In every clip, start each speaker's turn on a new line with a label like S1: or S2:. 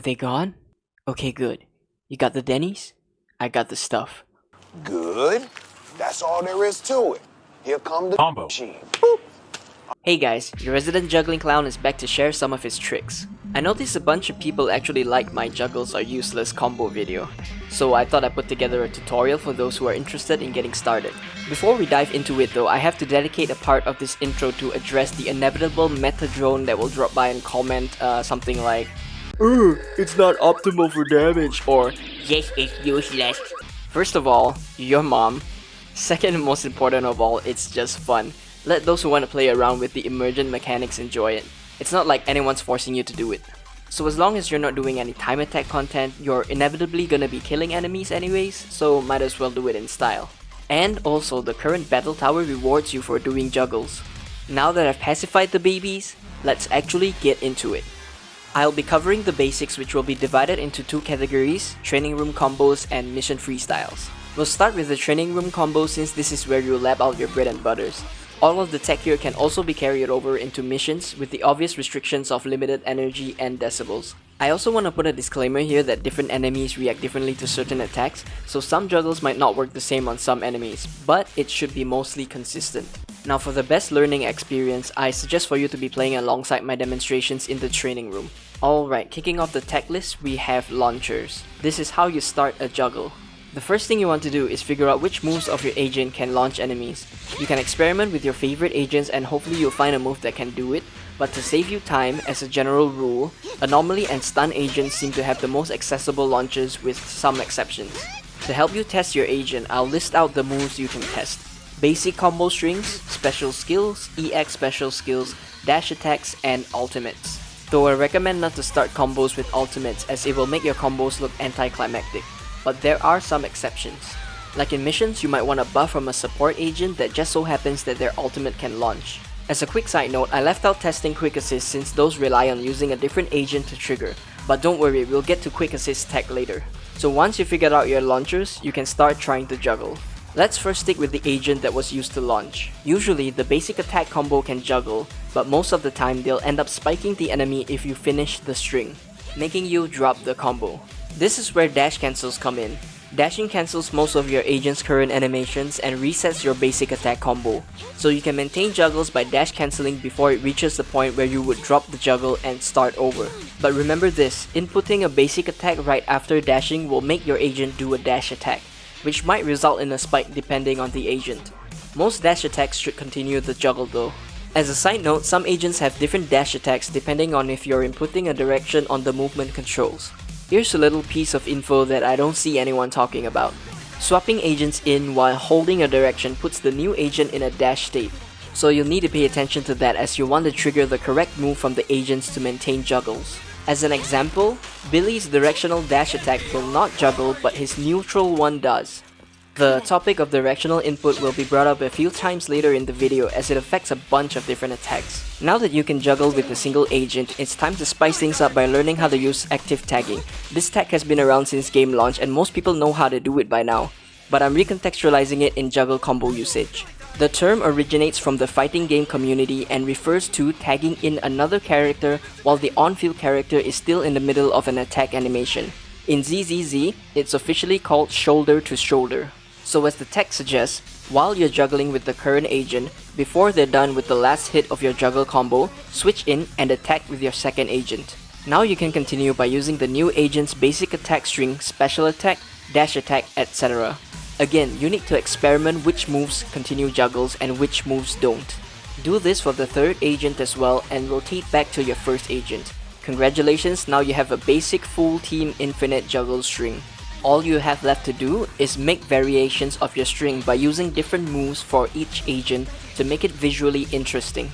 S1: they gone? Okay, good. You got the Denny's? I got the stuff.
S2: Good. That's all there is to it. Here come the
S3: Combo.
S2: machine. Boop.
S1: Hey guys, your resident juggling clown is back to share some of his tricks. I noticed a bunch of people actually like my juggles are useless combo video, so I thought I'd put together a tutorial for those who are interested in getting started. Before we dive into it though, I have to dedicate a part of this intro to address the inevitable meta drone that will drop by and comment something like, it's not optimal for damage, or yes, it's useless. First of all, your mom. Second and most important of all, it's just fun. Let those who want to play around with the emergent mechanics enjoy it. It's not like anyone's forcing you to do it. So as long as you're not doing any time attack content, you're inevitably gonna be killing enemies anyways, so might as well do it in style. And also, the current battle tower rewards you for doing juggles. Now that I've pacified the babies, let's actually get into it. I'll be covering the basics, which will be divided into two categories: training room combos and mission freestyles. We'll start with the training room combo since this is where you lab out your bread and butters. All of the tech here can also be carried over into missions with the obvious restrictions of limited energy and decibels. I also want to put a disclaimer here that different enemies react differently to certain attacks, so some juggles might not work the same on some enemies, but it should be mostly consistent. Now for the best learning experience, I suggest for you to be playing alongside my demonstrations in the training room. Alright, kicking off the tech list, we have launchers. This is how you start a juggle. The first thing you want to do is figure out which moves of your agent can launch enemies. You can experiment with your favorite agents and hopefully you'll find a move that can do it, but to save you time, as a general rule, anomaly and stun agents seem to have the most accessible launches with some exceptions. To help you test your agent, I'll list out the moves you can test. Basic combo strings, special skills, EX special skills, dash attacks, and ultimates. Though I recommend not to start combos with ultimates as it will make your combos look anticlimactic. But there are some exceptions. Like in missions, you might want a buff from a support agent that just so happens that their ultimate can launch. As a quick side note, I left out testing quick assist since those rely on using a different agent to trigger, but don't worry, we'll get to quick assist tech later. So once you figured out your launchers, you can start trying to juggle. Let's first stick with the agent that was used to launch. Usually, the basic attack combo can juggle, but most of the time they'll end up spiking the enemy if you finish the string, making you drop the combo. This is where dash cancels come in. Dashing cancels most of your agent's current animations and resets your basic attack combo, so you can maintain juggles by dash cancelling before it reaches the point where you would drop the juggle and start over. But remember this, inputting a basic attack right after dashing will make your agent do a dash attack, which might result in a spike depending on the agent. Most dash attacks should continue the juggle though. As a side note, some agents have different dash attacks depending on if you're inputting a direction on the movement controls. Here's a little piece of info that I don't see anyone talking about. Swapping agents in while holding a direction puts the new agent in a dash state, so you'll need to pay attention to that as you want to trigger the correct move from the agents to maintain juggles. As an example, Billy's directional dash attack will not juggle but his neutral one does. The topic of directional input will be brought up a few times later in the video as it affects a bunch of different attacks. Now that you can juggle with a single agent, it's time to spice things up by learning how to use active tagging. This tag has been around since game launch and most people know how to do it by now, but I'm recontextualizing it in juggle combo usage. The term originates from the fighting game community and refers to tagging in another character while the on-field character is still in the middle of an attack animation. In ZZZ, it's officially called shoulder to shoulder. So as the text suggests, while you're juggling with the current agent, before they're done with the last hit of your juggle combo, switch in and attack with your second agent. Now you can continue by using the new agent's basic attack string, special attack, dash attack, etc. Again, you need to experiment which moves continue juggles and which moves don't. Do this for the third agent as well and rotate back to your first agent. Congratulations, now you have a basic full team infinite juggle string. All you have left to do is make variations of your string by using different moves for each agent to make it visually interesting.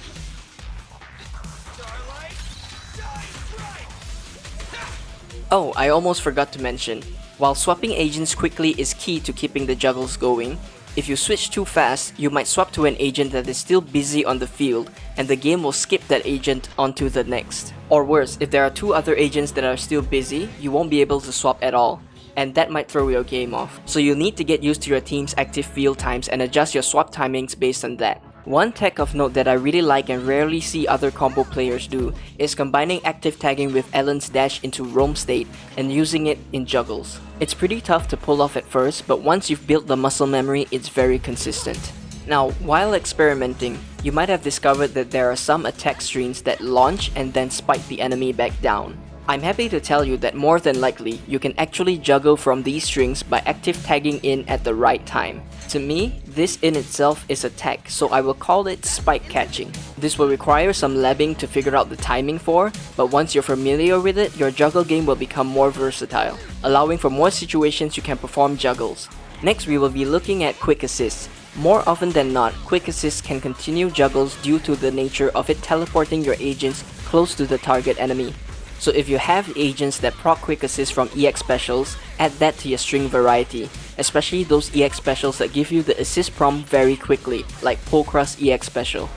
S1: Oh, I almost forgot to mention, while swapping agents quickly is key to keeping the juggles going, if you switch too fast, you might swap to an agent that is still busy on the field and the game will skip that agent onto the next. Or worse, if there are two other agents that are still busy, you won't be able to swap at all, and that might throw your game off. So you'll need to get used to your team's active field times and adjust your swap timings based on that. One tech of note that I really like and rarely see other combo players do is combining active tagging with Ellen's dash into roam state and using it in juggles. It's pretty tough to pull off at first, but once you've built the muscle memory, it's very consistent. Now, while experimenting, you might have discovered that there are some attack strings that launch and then spike the enemy back down. I'm happy to tell you that more than likely, you can actually juggle from these strings by active tagging in at the right time. To me, this in itself is a tech, so I will call it spike catching. This will require some labbing to figure out the timing for, but once you're familiar with it, your juggle game will become more versatile, allowing for more situations you can perform juggles. Next, we will be looking at quick assists. More often than not, quick assists can continue juggles due to the nature of it teleporting your agents close to the target enemy. So if you have agents that proc quick assist from EX specials, add that to your string variety, especially those EX specials that give you the assist prompt very quickly, like Polcross EX special.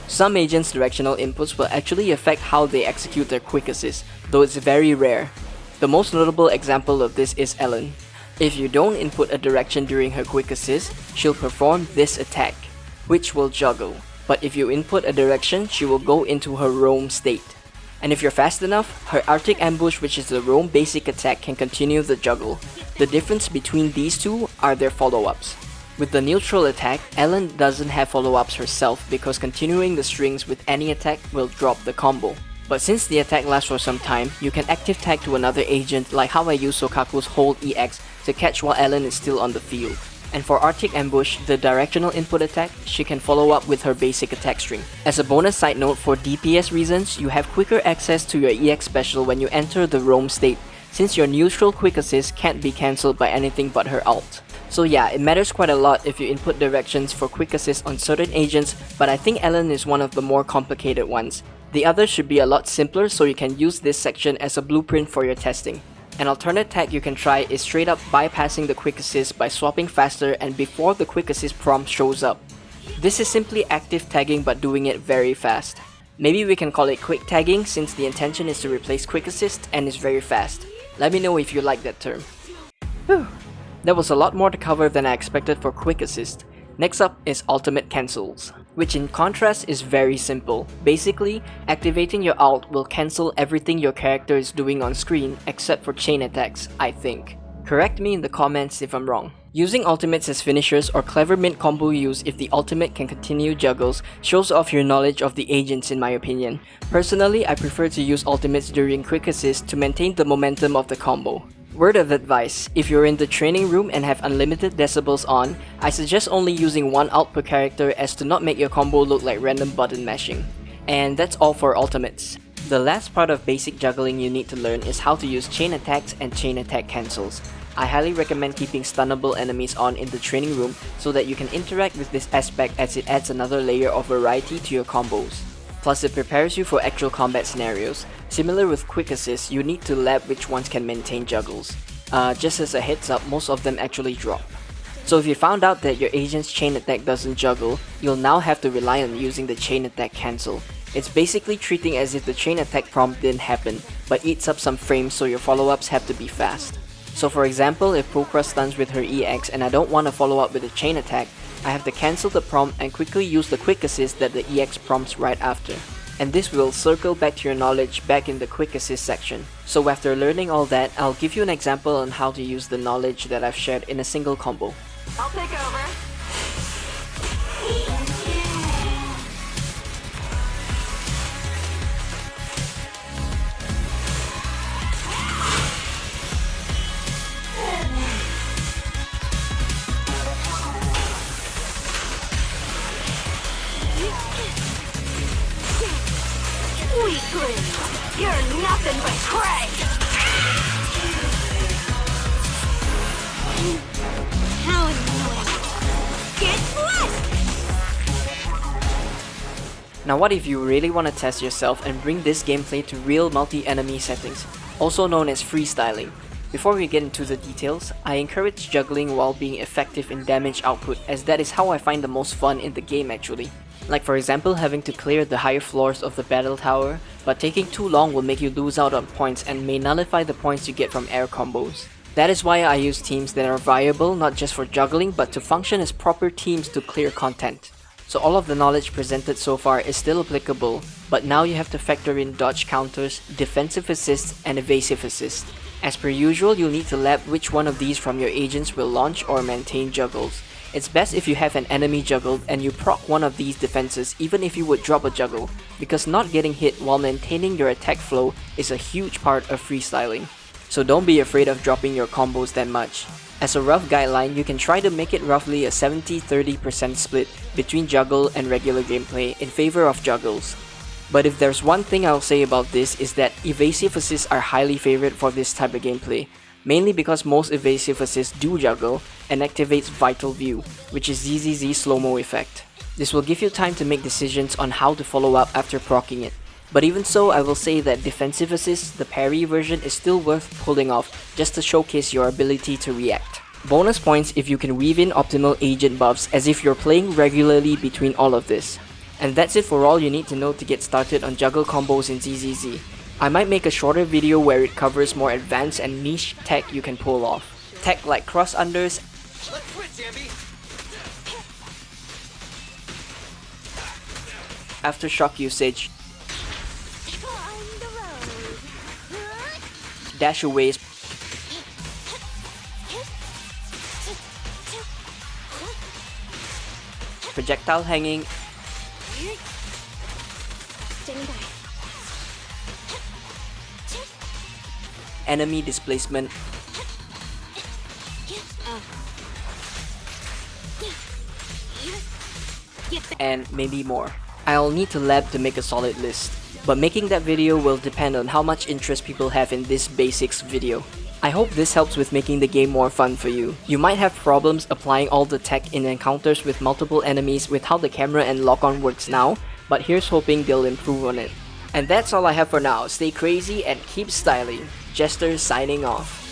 S1: Some agents' directional inputs will actually affect how they execute their quick assist, though it's very rare. The most notable example of this is Ellen. If you don't input a direction during her quick assist, she'll perform this attack, which will juggle. But if you input a direction, she will go into her roam state. And if you're fast enough, her Arctic Ambush, which is the roam basic attack, can continue the juggle. The difference between these two are their follow-ups. With the neutral attack, Ellen doesn't have follow-ups herself because continuing the strings with any attack will drop the combo. But since the attack lasts for some time, you can active tag to another agent like how I use Sokaku's Hold EX to catch while Ellen is still on the field. And for Arctic Ambush, the directional input attack, she can follow up with her basic attack string. As a bonus side note, for DPS reasons, you have quicker access to your EX special when you enter the roam state, since your neutral quick assist can't be cancelled by anything but her ult. So yeah, it matters quite a lot if you input directions for quick assist on certain agents, but I think Ellen is one of the more complicated ones. The others should be a lot simpler, so you can use this section as a blueprint for your testing. An alternate tag you can try is straight up bypassing the quick assist by swapping faster and before the quick assist prompt shows up. This is simply active tagging but doing it very fast. Maybe we can call it quick tagging since the intention is to replace quick assist and is very fast. Let me know if you like that term. Whew. There was a lot more to cover than I expected for quick assist. Next up is ultimate cancels, which in contrast is very simple. Basically, activating your ult will cancel everything your character is doing on screen except for chain attacks, I think. Correct me in the comments if I'm wrong. Using ultimates as finishers or clever mint combo use if the ultimate can continue juggles shows off your knowledge of the agents in my opinion. Personally, I prefer to use ultimates during quick assist to maintain the momentum of the combo. Word of advice, if you're in the training room and have unlimited decibels on, I suggest only using one ult per character as to not make your combo look like random button mashing. And that's all for ultimates. The last part of basic juggling you need to learn is how to use chain attacks and chain attack cancels. I highly recommend keeping stunnable enemies on in the training room so that you can interact with this aspect as it adds another layer of variety to your combos. Plus it prepares you for actual combat scenarios. Similar with quick assist, you need to lab which ones can maintain juggles. Just as a heads up, most of them actually drop. So if you found out that your agent's chain attack doesn't juggle, you'll now have to rely on using the chain attack cancel. It's basically treating as if the chain attack prompt didn't happen, but eats up some frames so your follow-ups have to be fast. So for example, if Pokra stuns with her EX and I don't want to follow up with a chain attack, I have to cancel the prompt and quickly use the quick assist that the EX prompts right after. And this will circle back to your knowledge back in the quick assist section. So after learning all that, I'll give you an example on how to use the knowledge that I've shared in a single combo.
S3: I'll take over. Weakling, you're nothing but prey. How annoying. Get blessed!
S1: Now what if you really want to test yourself and bring this gameplay to real multi-enemy settings, also known as freestyling? Before we get into the details, I encourage juggling while being effective in damage output as that is how I find the most fun in the game actually. Like for example having to clear the higher floors of the battle tower, but taking too long will make you lose out on points and may nullify the points you get from air combos. That is why I use teams that are viable not just for juggling but to function as proper teams to clear content. So all of the knowledge presented so far is still applicable, but now you have to factor in dodge counters, defensive assist, and evasive assist. As per usual, you'll need to lab which one of these from your agents will launch or maintain juggles. It's best if you have an enemy juggled and you proc one of these defenses even if you would drop a juggle, because not getting hit while maintaining your attack flow is a huge part of freestyling. So don't be afraid of dropping your combos that much. As a rough guideline, you can try to make it roughly a 70-30% split between juggle and regular gameplay in favor of juggles. But if there's one thing I'll say about this is that evasive assists are highly favored for this type of gameplay, mainly because most evasive assists do juggle and activates Vital View, which is ZZZ slow-mo effect. This will give you time to make decisions on how to follow up after proccing it. But even so, I will say that defensive assist, the parry version, is still worth pulling off just to showcase your ability to react. Bonus points if you can weave in optimal agent buffs as if you're playing regularly between all of this. And that's it for all you need to know to get started on juggle combos in ZZZ. I might make a shorter video where it covers more advanced and niche tech you can pull off. Tech like cross unders, aftershock usage,
S3: Climb the road.
S1: dash aways, projectile hanging,
S3: Standing by.
S1: enemy displacement, and maybe more. I'll need to lab to make a solid list, but making that video will depend on how much interest people have in this basics video. I hope this helps with making the game more fun for you. You might have problems applying all the tech in encounters with multiple enemies with how the camera and lock-on works now, but here's hoping they'll improve on it. And that's all I have for now. Stay crazy and keep styling. Jester signing off.